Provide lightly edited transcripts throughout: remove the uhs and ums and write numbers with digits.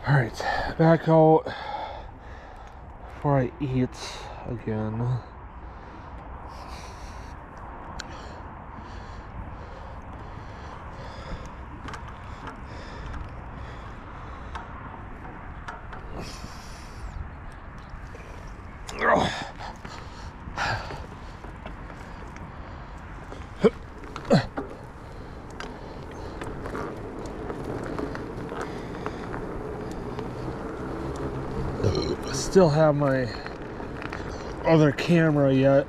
All right, back out before I eat again. Still have my other camera yet,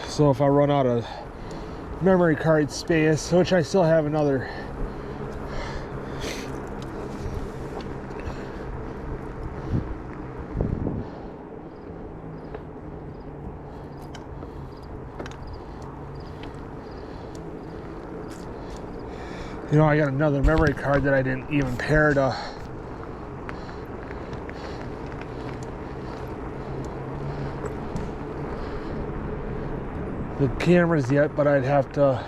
so if I run out of memory card space, which I still have another I got another memory card that I didn't even pair to the cameras yet, but I'd have to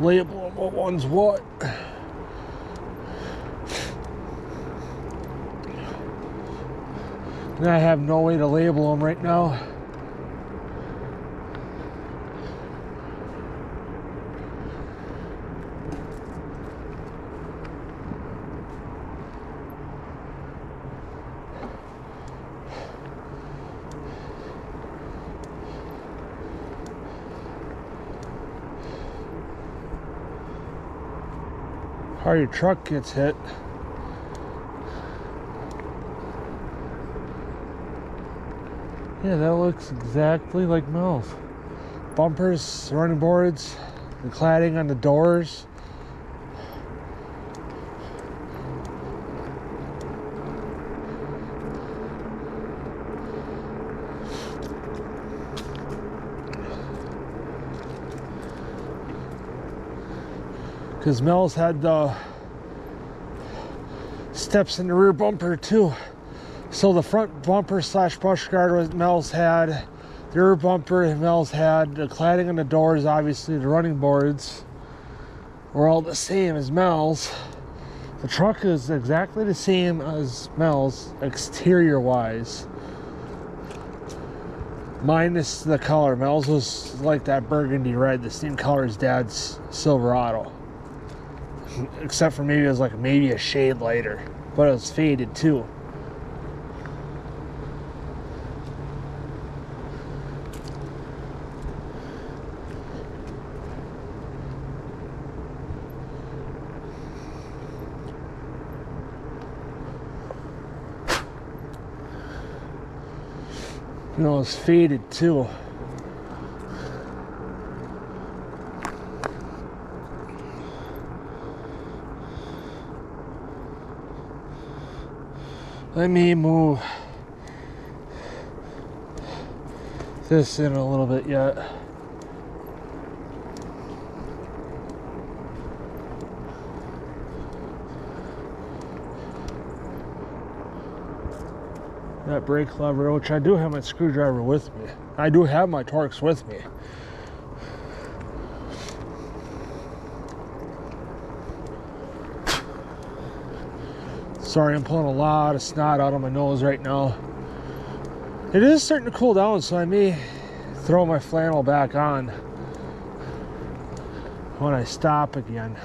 label what one's what. And I have no way to label them right now. How your truck gets hit. Yeah, that looks exactly like Mel's. Bumpers, running boards, the cladding on the doors. Because Mel's had the steps in the rear bumper too. So the front bumper slash brush guard was Mel's had, the rear bumper Mel's had, the cladding on the doors, obviously the running boards were all the same as Mel's. The truck is exactly the same as Mel's exterior wise, minus the color. Mel's was like that burgundy red, the same color as Dad's Silverado, except for maybe it was like maybe a shade lighter, but it was faded too. It's faded too. Let me move this in a little bit yet. That brake lever, which I do have my screwdriver with me. I do have my Torx with me. Sorry, I'm pulling a lot of snot out of my nose right now. It is starting to cool down, so I may throw my flannel back on when I stop again.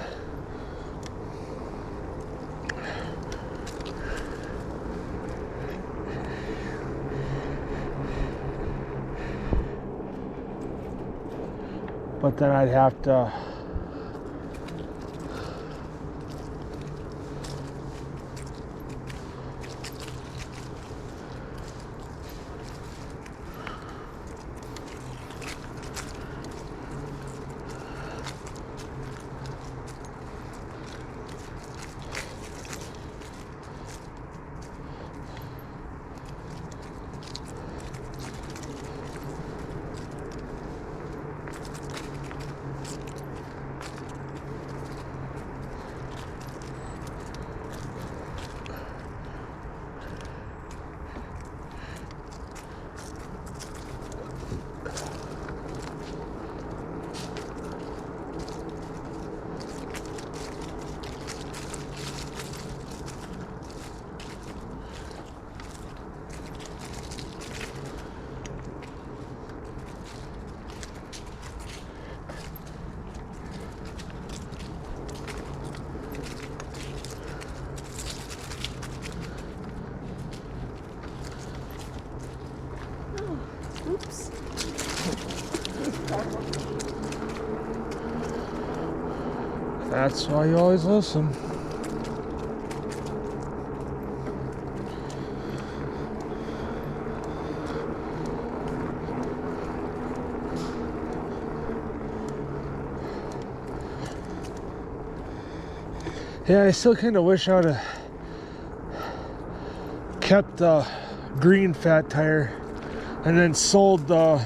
But then I'd have to That's why you always listen. Yeah, I still kind of wish I would have kept the green fat tire and then sold the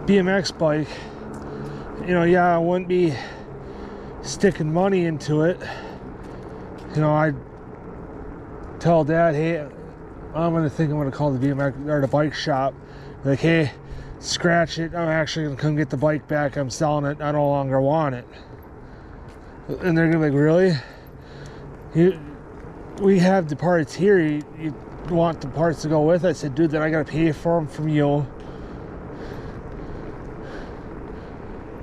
BMX bike. You know, yeah, I wouldn't be sticking money into it. You know, I'd tell Dad, hey, I'm gonna call the BMX or the bike shop. Like, hey, scratch it. I'm actually gonna come get the bike back. I'm selling it. I no longer want it. And they're gonna be like, really? We have the parts here. You want the parts to go with? I said, dude, then I gotta pay for them from you.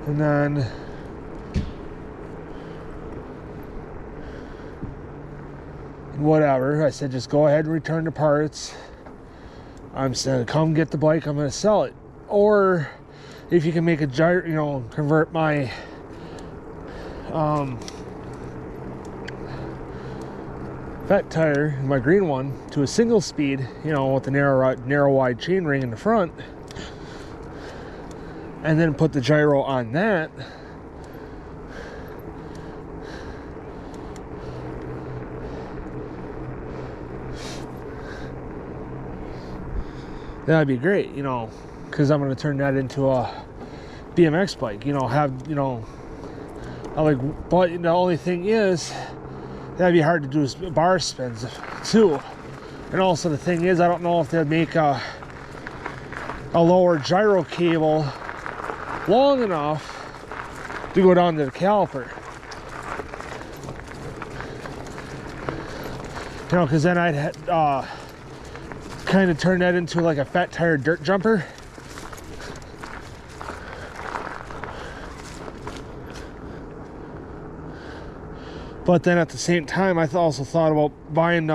And then whatever. I said, just go ahead and return the parts. I'm saying, come get the bike. I'm gonna sell it. Or if you can make a gyro, you know, convert my fat tire, my green one, to a single speed, you know, with the narrow wide chain ring in the front, and then put the gyro on that. That'd be great, you know, because I'm going to turn that into a BMX bike, you know, but the only thing is, that'd be hard to do is bar spins too. And also the thing is, I don't know if they'd make a lower gyro cable long enough to go down to the caliper. You know, because then I'd kind of turn that into like a fat tire dirt jumper. But then at the same time, I also thought about buying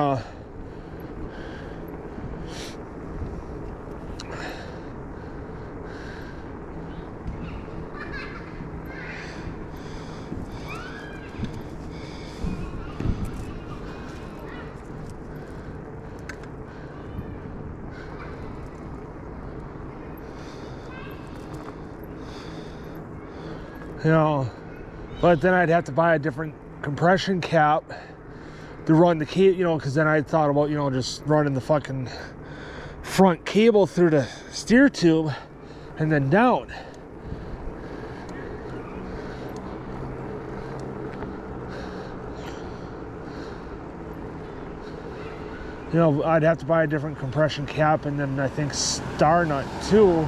you know, but then I'd have to buy a different compression cap to run the cable, you know, because then I thought about, you know, just running the fucking front cable through the steer tube and then down. You know, I'd have to buy a different compression cap and then I think star nut too.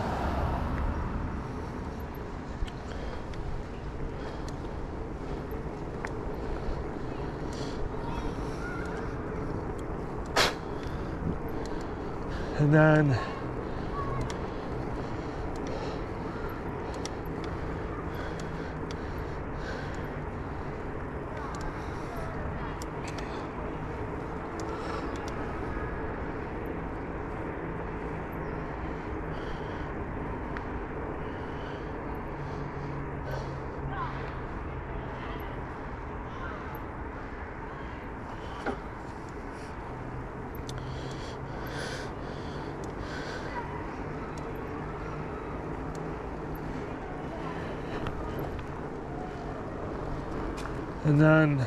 And then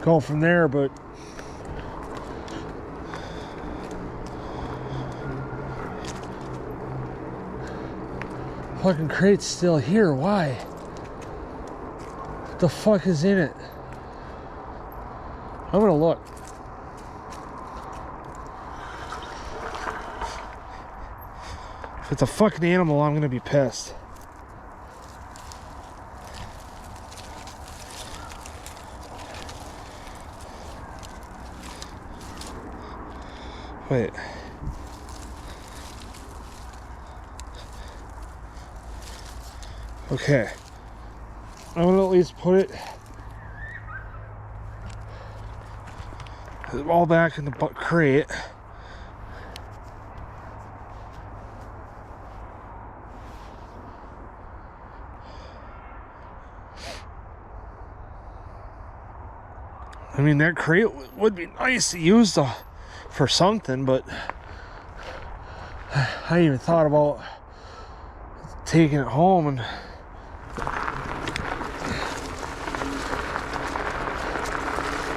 go from there. But fucking crate's still here. Why? What the fuck is in it? I'm gonna look. If it's a fucking animal, I'm gonna be pissed. Wait. Okay. I'm gonna at least put it all back in the crate. I mean, that crate would be nice to use for something, but I even thought about taking it home. And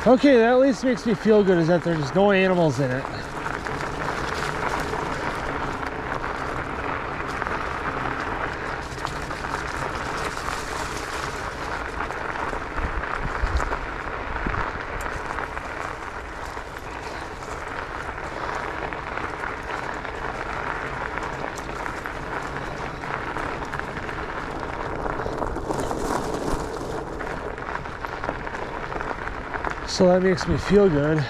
okay, that at least makes me feel good, is that there's no animals in it. So that makes me feel good.